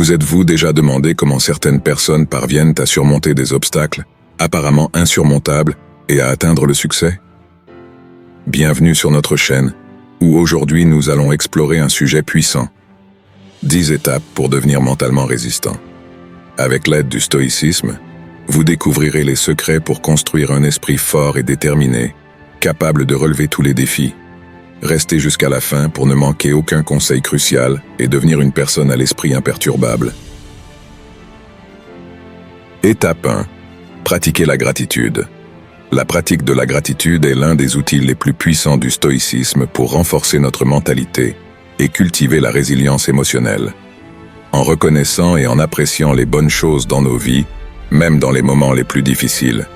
Vous êtes-vous déjà demandé comment certaines personnes parviennent à surmonter des obstacles apparemment insurmontables et à atteindre le succès? Bienvenue sur notre chaîne, où aujourd'hui nous allons explorer un sujet puissant. 10 étapes pour devenir mentalement résistant. Avec l'aide du stoïcisme, vous découvrirez les secrets pour construire un esprit fort et déterminé, capable de relever tous les défis. Restez jusqu'à la fin pour ne manquer aucun conseil crucial et devenir une personne à l'esprit imperturbable. Étape 1. Pratiquer la gratitude. La pratique de la gratitude est l'un des outils les plus puissants du stoïcisme pour renforcer notre mentalité et cultiver la résilience émotionnelle. En reconnaissant et en appréciant les bonnes choses dans nos vies, même dans les moments les plus difficiles,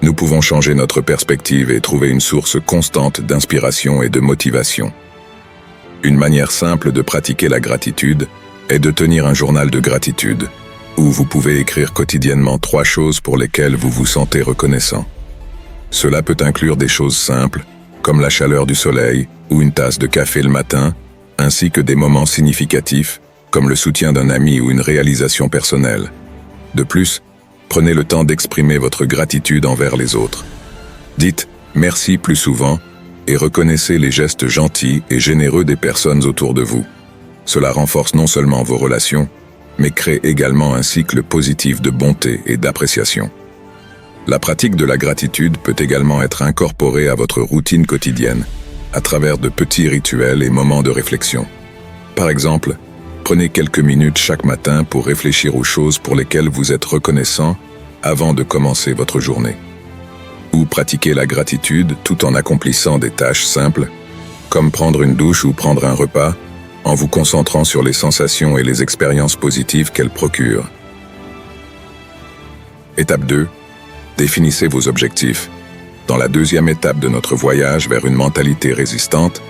nous pouvons changer notre perspective et trouver une source constante d'inspiration et de motivation. Une manière simple de pratiquer la gratitude est de tenir un journal de gratitude, où vous pouvez écrire quotidiennement 3 choses pour lesquelles vous vous sentez reconnaissant. Cela peut inclure des choses simples, comme la chaleur du soleil ou une tasse de café le matin, ainsi que des moments significatifs, comme le soutien d'un ami ou une réalisation personnelle. De plus, prenez le temps d'exprimer votre gratitude envers les autres. Dites « merci » plus souvent et reconnaissez les gestes gentils et généreux des personnes autour de vous. Cela renforce non seulement vos relations, mais crée également un cycle positif de bonté et d'appréciation. La pratique de la gratitude peut également être incorporée à votre routine quotidienne, à travers de petits rituels et moments de réflexion. Par exemple, prenez quelques minutes chaque matin pour réfléchir aux choses pour lesquelles vous êtes reconnaissant avant de commencer votre journée. Ou pratiquez la gratitude tout en accomplissant des tâches simples, comme prendre une douche ou prendre un repas, en vous concentrant sur les sensations et les expériences positives qu'elles procurent. Étape 2. Définissez vos objectifs. Dans la deuxième étape de notre voyage vers une mentalité résistante,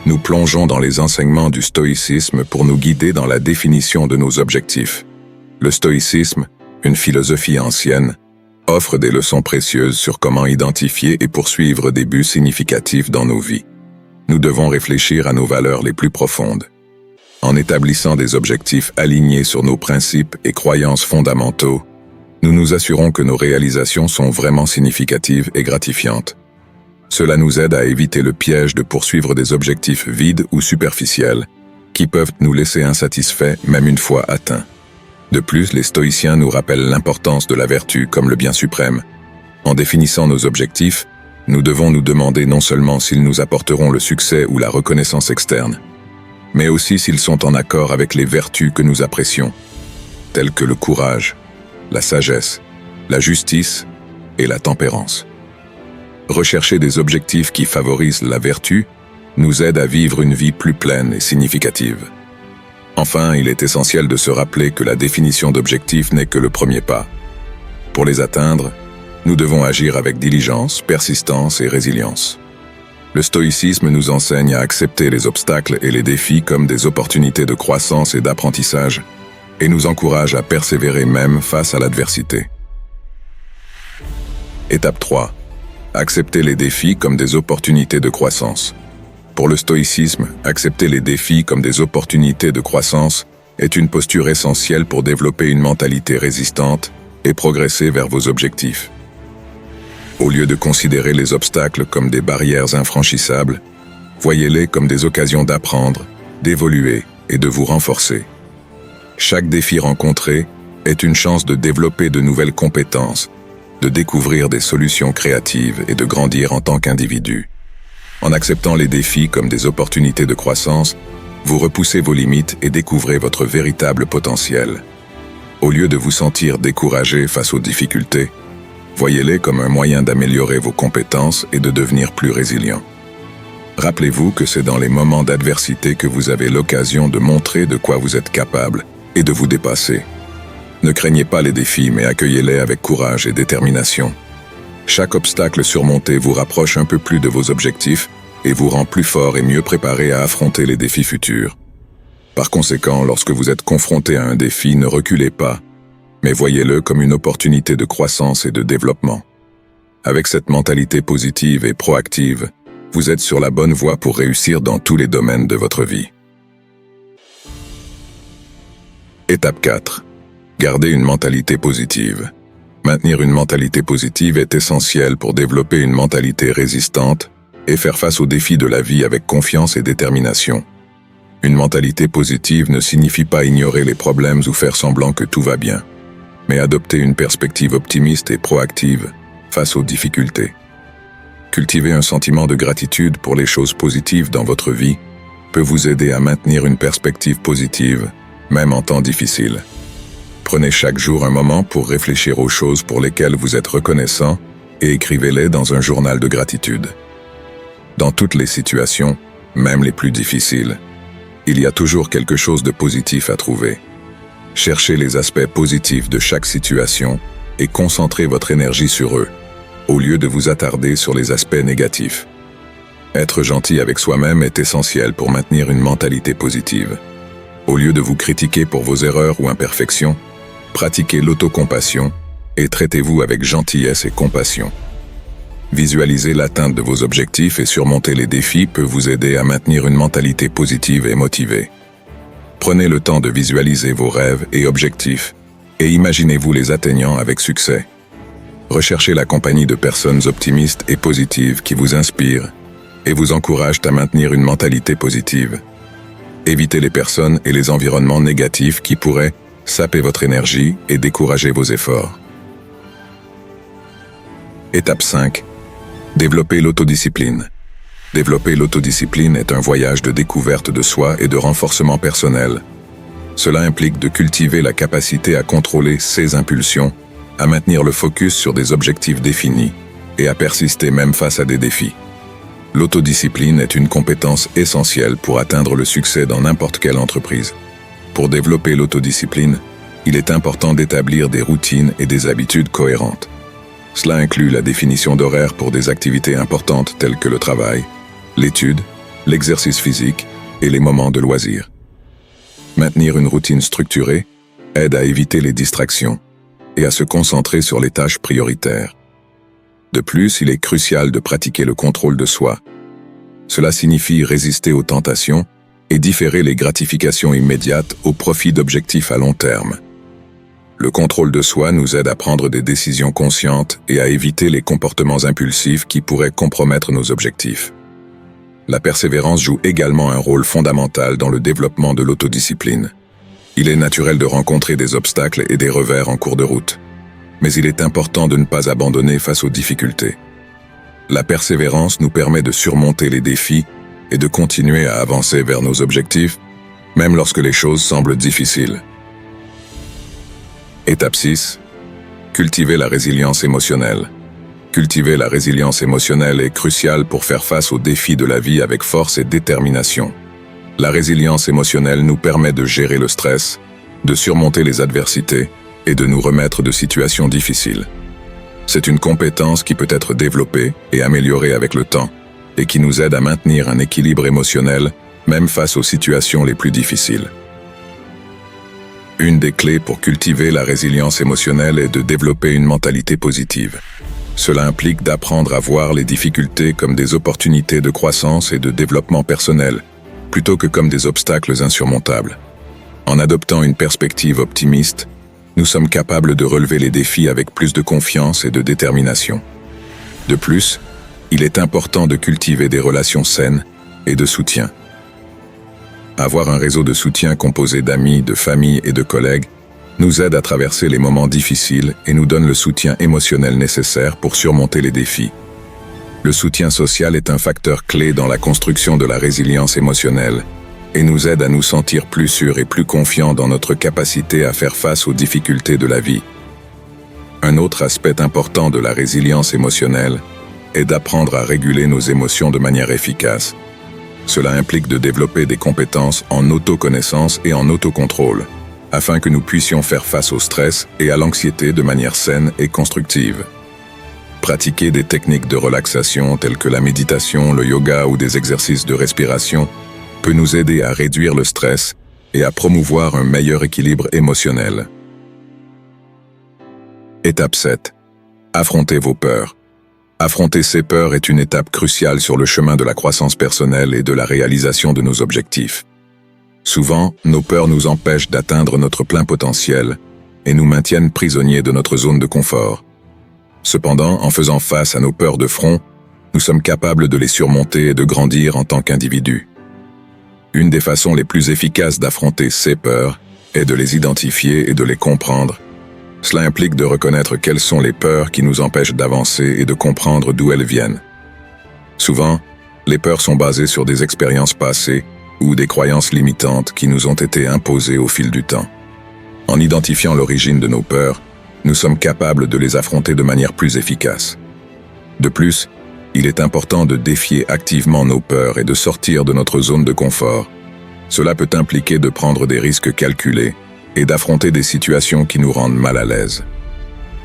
nous plongeons dans les enseignements du stoïcisme pour nous guider dans la définition de nos objectifs. Le stoïcisme, une philosophie ancienne, offre des leçons précieuses sur comment identifier et poursuivre des buts significatifs dans nos vies. Nous devons réfléchir à nos valeurs les plus profondes. En établissant des objectifs alignés sur nos principes et croyances fondamentaux, nous nous assurons que nos réalisations sont vraiment significatives et gratifiantes. Cela nous aide à éviter le piège de poursuivre des objectifs vides ou superficiels, qui peuvent nous laisser insatisfaits même une fois atteints. De plus, les stoïciens nous rappellent l'importance de la vertu comme le bien suprême. En définissant nos objectifs, nous devons nous demander non seulement s'ils nous apporteront le succès ou la reconnaissance externe, mais aussi s'ils sont en accord avec les vertus que nous apprécions, telles que le courage, la sagesse, la justice et la tempérance. Rechercher des objectifs qui favorisent la vertu nous aide à vivre une vie plus pleine et significative. Enfin, il est essentiel de se rappeler que la définition d'objectifs n'est que le premier pas. Pour les atteindre, nous devons agir avec diligence, persistance et résilience. Le stoïcisme nous enseigne à accepter les obstacles et les défis comme des opportunités de croissance et d'apprentissage, et nous encourage à persévérer même face à l'adversité. Étape 3. Accepter les défis comme des opportunités de croissance. Pour le stoïcisme, accepter les défis comme des opportunités de croissance est une posture essentielle pour développer une mentalité résistante et progresser vers vos objectifs. Au lieu de considérer les obstacles comme des barrières infranchissables, voyez-les comme des occasions d'apprendre, d'évoluer et de vous renforcer. Chaque défi rencontré est une chance de développer de nouvelles compétences, de découvrir des solutions créatives et de grandir en tant qu'individu. En acceptant les défis comme des opportunités de croissance, vous repoussez vos limites et découvrez votre véritable potentiel. Au lieu de vous sentir découragé face aux difficultés, voyez-les comme un moyen d'améliorer vos compétences et de devenir plus résilient. Rappelez-vous que c'est dans les moments d'adversité que vous avez l'occasion de montrer de quoi vous êtes capable et de vous dépasser. Ne craignez pas les défis, mais accueillez-les avec courage et détermination. Chaque obstacle surmonté vous rapproche un peu plus de vos objectifs et vous rend plus fort et mieux préparé à affronter les défis futurs. Par conséquent, lorsque vous êtes confronté à un défi, ne reculez pas, mais voyez-le comme une opportunité de croissance et de développement. Avec cette mentalité positive et proactive, vous êtes sur la bonne voie pour réussir dans tous les domaines de votre vie. Étape 4. Gardez une mentalité positive. Maintenir une mentalité positive est essentiel pour développer une mentalité résistante et faire face aux défis de la vie avec confiance et détermination. Une mentalité positive ne signifie pas ignorer les problèmes ou faire semblant que tout va bien, mais adopter une perspective optimiste et proactive face aux difficultés. Cultiver un sentiment de gratitude pour les choses positives dans votre vie peut vous aider à maintenir une perspective positive, même en temps difficiles. Prenez chaque jour un moment pour réfléchir aux choses pour lesquelles vous êtes reconnaissant et écrivez-les dans un journal de gratitude. Dans toutes les situations, même les plus difficiles, il y a toujours quelque chose de positif à trouver. Cherchez les aspects positifs de chaque situation et concentrez votre énergie sur eux, au lieu de vous attarder sur les aspects négatifs. Être gentil avec soi-même est essentiel pour maintenir une mentalité positive. Au lieu de vous critiquer pour vos erreurs ou imperfections, pratiquez l'autocompassion et traitez-vous avec gentillesse et compassion. Visualiser l'atteinte de vos objectifs et surmonter les défis peut vous aider à maintenir une mentalité positive et motivée. Prenez le temps de visualiser vos rêves et objectifs et imaginez-vous les atteignant avec succès. Recherchez la compagnie de personnes optimistes et positives qui vous inspirent et vous encouragent à maintenir une mentalité positive. Évitez les personnes et les environnements négatifs qui pourraient saper votre énergie et décourager vos efforts. Étape 5. Développer l'autodiscipline. Développer l'autodiscipline est un voyage de découverte de soi et de renforcement personnel. Cela implique de cultiver la capacité à contrôler ses impulsions, à maintenir le focus sur des objectifs définis et à persister même face à des défis. L'autodiscipline est une compétence essentielle pour atteindre le succès dans n'importe quelle entreprise. Pour développer l'autodiscipline, il est important d'établir des routines et des habitudes cohérentes. Cela inclut la définition d'horaires pour des activités importantes telles que le travail, l'étude, l'exercice physique et les moments de loisirs. Maintenir une routine structurée aide à éviter les distractions et à se concentrer sur les tâches prioritaires. De plus, il est crucial de pratiquer le contrôle de soi. Cela signifie résister aux tentations et différer les gratifications immédiates au profit d'objectifs à long terme. Le contrôle de soi nous aide à prendre des décisions conscientes et à éviter les comportements impulsifs qui pourraient compromettre nos objectifs. La persévérance joue également un rôle fondamental dans le développement de l'autodiscipline. Il est naturel de rencontrer des obstacles et des revers en cours de route, mais il est important de ne pas abandonner face aux difficultés. La persévérance nous permet de surmonter les défis et de continuer à avancer vers nos objectifs, même lorsque les choses semblent difficiles. Étape 6. Cultiver la résilience émotionnelle. Cultiver la résilience émotionnelle est cruciale pour faire face aux défis de la vie avec force et détermination. La résilience émotionnelle nous permet de gérer le stress, de surmonter les adversités et de nous remettre de situations difficiles. C'est une compétence qui peut être développée et améliorée avec le temps et qui nous aide à maintenir un équilibre émotionnel même face aux situations les plus difficiles. Une des clés pour cultiver la résilience émotionnelle est de développer une mentalité positive. Cela implique d'apprendre à voir les difficultés comme des opportunités de croissance et de développement personnel, plutôt que comme des obstacles insurmontables. En adoptant une perspective optimiste, nous sommes capables de relever les défis avec plus de confiance et de détermination. De plus, il est important de cultiver des relations saines et de soutien. Avoir un réseau de soutien composé d'amis, de famille et de collègues nous aide à traverser les moments difficiles et nous donne le soutien émotionnel nécessaire pour surmonter les défis. Le soutien social est un facteur clé dans la construction de la résilience émotionnelle et nous aide à nous sentir plus sûrs et plus confiants dans notre capacité à faire face aux difficultés de la vie. Un autre aspect important de la résilience émotionnelle est d'apprendre à réguler nos émotions de manière efficace. Cela implique de développer des compétences en autoconnaissance et en autocontrôle, afin que nous puissions faire face au stress et à l'anxiété de manière saine et constructive. Pratiquer des techniques de relaxation telles que la méditation, le yoga ou des exercices de respiration peut nous aider à réduire le stress et à promouvoir un meilleur équilibre émotionnel. Étape 7. Affrontez vos peurs. Affronter ses peurs est une étape cruciale sur le chemin de la croissance personnelle et de la réalisation de nos objectifs. Souvent, nos peurs nous empêchent d'atteindre notre plein potentiel et nous maintiennent prisonniers de notre zone de confort. Cependant, en faisant face à nos peurs de front, nous sommes capables de les surmonter et de grandir en tant qu'individus. Une des façons les plus efficaces d'affronter ces peurs est de les identifier et de les comprendre. Cela implique de reconnaître quelles sont les peurs qui nous empêchent d'avancer et de comprendre d'où elles viennent. Souvent, les peurs sont basées sur des expériences passées ou des croyances limitantes qui nous ont été imposées au fil du temps. En identifiant l'origine de nos peurs, nous sommes capables de les affronter de manière plus efficace. De plus, il est important de défier activement nos peurs et de sortir de notre zone de confort. Cela peut impliquer de prendre des risques calculés et d'affronter des situations qui nous rendent mal à l'aise.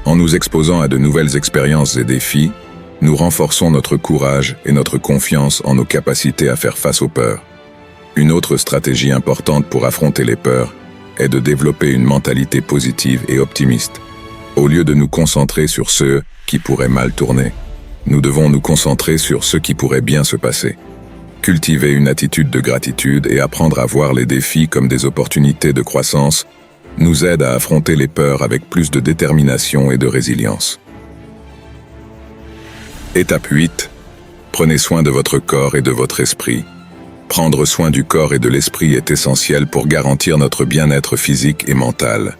En nous exposant à de nouvelles expériences et défis, nous renforçons notre courage et notre confiance en nos capacités à faire face aux peurs. Une autre stratégie importante pour affronter les peurs est de développer une mentalité positive et optimiste. Au lieu de nous concentrer sur ce qui pourrait mal tourner, nous devons nous concentrer sur ce qui pourrait bien se passer. Cultiver une attitude de gratitude et apprendre à voir les défis comme des opportunités de croissance nous aide à affronter les peurs avec plus de détermination et de résilience. Étape 8. Prenez soin de votre corps et de votre esprit. Prendre soin du corps et de l'esprit est essentiel pour garantir notre bien-être physique et mental.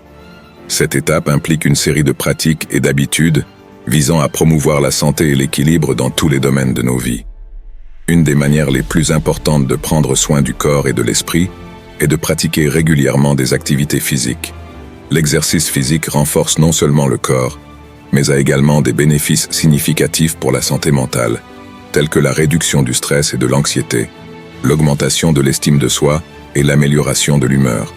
Cette étape implique une série de pratiques et d'habitudes visant à promouvoir la santé et l'équilibre dans tous les domaines de nos vies. Une des manières les plus importantes de prendre soin du corps et de l'esprit est de pratiquer régulièrement des activités physiques. L'exercice physique renforce non seulement le corps, mais a également des bénéfices significatifs pour la santé mentale, tels que la réduction du stress et de l'anxiété, l'augmentation de l'estime de soi et l'amélioration de l'humeur.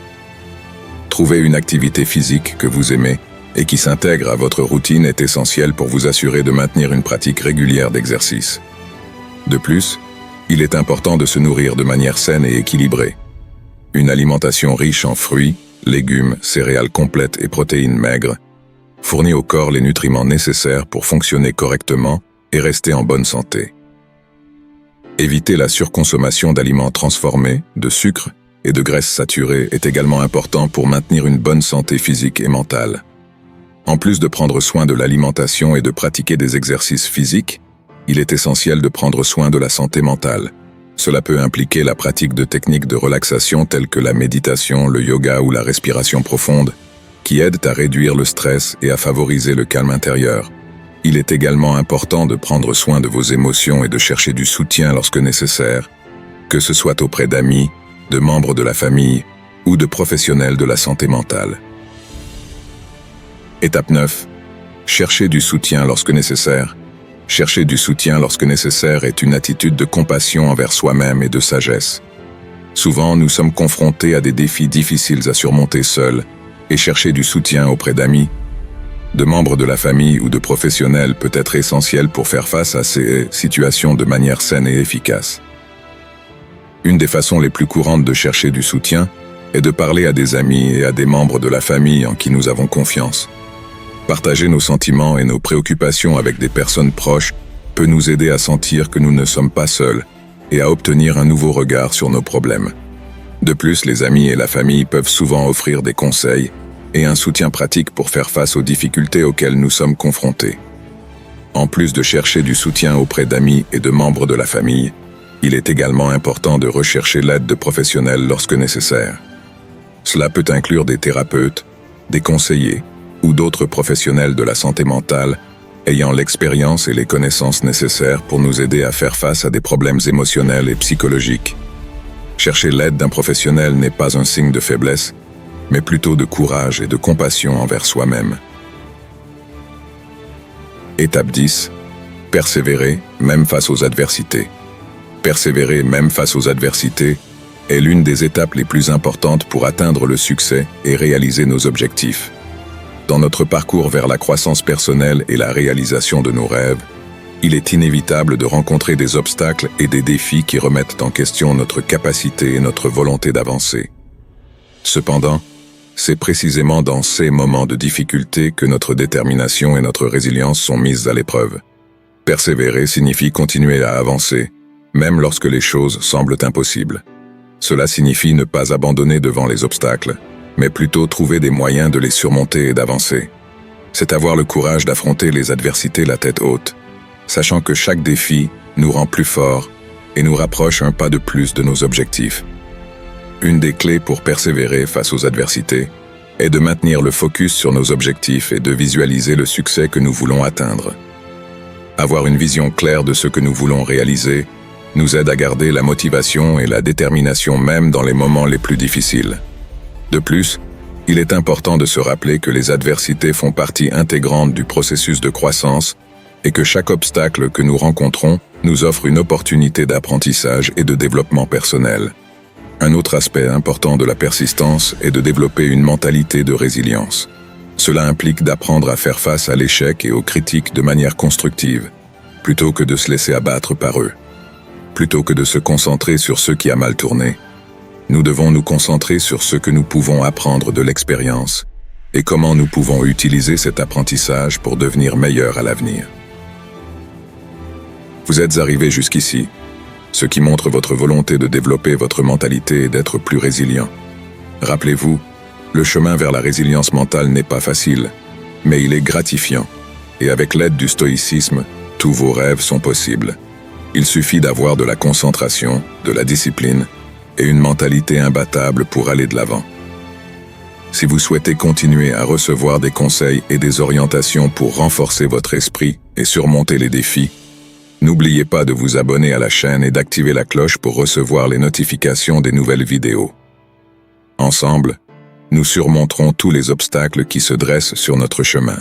Trouver une activité physique que vous aimez et qui s'intègre à votre routine est essentiel pour vous assurer de maintenir une pratique régulière d'exercice. De plus, il est important de se nourrir de manière saine et équilibrée. Une alimentation riche en fruits, légumes, céréales complètes et protéines maigres fournit au corps les nutriments nécessaires pour fonctionner correctement et rester en bonne santé. Éviter la surconsommation d'aliments transformés, de sucre et de graisses saturées est également important pour maintenir une bonne santé physique et mentale. En plus de prendre soin de l'alimentation et de pratiquer des exercices physiques, il est essentiel de prendre soin de la santé mentale. Cela peut impliquer la pratique de techniques de relaxation telles que la méditation, le yoga ou la respiration profonde, qui aident à réduire le stress et à favoriser le calme intérieur. Il est également important de prendre soin de vos émotions et de chercher du soutien lorsque nécessaire, que ce soit auprès d'amis, de membres de la famille ou de professionnels de la santé mentale. Étape 9. Chercher du soutien lorsque nécessaire. Chercher du soutien lorsque nécessaire est une attitude de compassion envers soi-même et de sagesse. Souvent, nous sommes confrontés à des défis difficiles à surmonter seuls, et chercher du soutien auprès d'amis, de membres de la famille ou de professionnels peut être essentiel pour faire face à ces situations de manière saine et efficace. Une des façons les plus courantes de chercher du soutien est de parler à des amis et à des membres de la famille en qui nous avons confiance. Partager nos sentiments et nos préoccupations avec des personnes proches peut nous aider à sentir que nous ne sommes pas seuls et à obtenir un nouveau regard sur nos problèmes. De plus, les amis et la famille peuvent souvent offrir des conseils et un soutien pratique pour faire face aux difficultés auxquelles nous sommes confrontés. En plus de chercher du soutien auprès d'amis et de membres de la famille, il est également important de rechercher l'aide de professionnels lorsque nécessaire. Cela peut inclure des thérapeutes, des conseillers ou d'autres professionnels de la santé mentale ayant l'expérience et les connaissances nécessaires pour nous aider à faire face à des problèmes émotionnels et psychologiques. Chercher l'aide d'un professionnel n'est pas un signe de faiblesse, mais plutôt de courage et de compassion envers soi-même. Étape 10. Persévérer, même face aux adversités. Persévérer, même face aux adversités, est l'une des étapes les plus importantes pour atteindre le succès et réaliser nos objectifs. Dans notre parcours vers la croissance personnelle et la réalisation de nos rêves, il est inévitable de rencontrer des obstacles et des défis qui remettent en question notre capacité et notre volonté d'avancer. Cependant, c'est précisément dans ces moments de difficulté que notre détermination et notre résilience sont mises à l'épreuve. Persévérer signifie continuer à avancer, même lorsque les choses semblent impossibles. Cela signifie ne pas abandonner devant les obstacles, mais plutôt trouver des moyens de les surmonter et d'avancer. C'est avoir le courage d'affronter les adversités la tête haute, sachant que chaque défi nous rend plus forts et nous rapproche un pas de plus de nos objectifs. Une des clés pour persévérer face aux adversités est de maintenir le focus sur nos objectifs et de visualiser le succès que nous voulons atteindre. Avoir une vision claire de ce que nous voulons réaliser nous aide à garder la motivation et la détermination même dans les moments les plus difficiles. De plus, il est important de se rappeler que les adversités font partie intégrante du processus de croissance et que chaque obstacle que nous rencontrons nous offre une opportunité d'apprentissage et de développement personnel. Un autre aspect important de la persistance est de développer une mentalité de résilience. Cela implique d'apprendre à faire face à l'échec et aux critiques de manière constructive, plutôt que de se laisser abattre par eux. Plutôt que de se concentrer sur ce qui a mal tourné, nous devons nous concentrer sur ce que nous pouvons apprendre de l'expérience et comment nous pouvons utiliser cet apprentissage pour devenir meilleurs à l'avenir. Vous êtes arrivé jusqu'ici, ce qui montre votre volonté de développer votre mentalité et d'être plus résilient. Rappelez-vous, le chemin vers la résilience mentale n'est pas facile, mais il est gratifiant. Et avec l'aide du stoïcisme, tous vos rêves sont possibles. Il suffit d'avoir de la concentration, de la discipline et une mentalité imbattable pour aller de l'avant. Si vous souhaitez continuer à recevoir des conseils et des orientations pour renforcer votre esprit et surmonter les défis, n'oubliez pas de vous abonner à la chaîne et d'activer la cloche pour recevoir les notifications des nouvelles vidéos. Ensemble, nous surmonterons tous les obstacles qui se dressent sur notre chemin.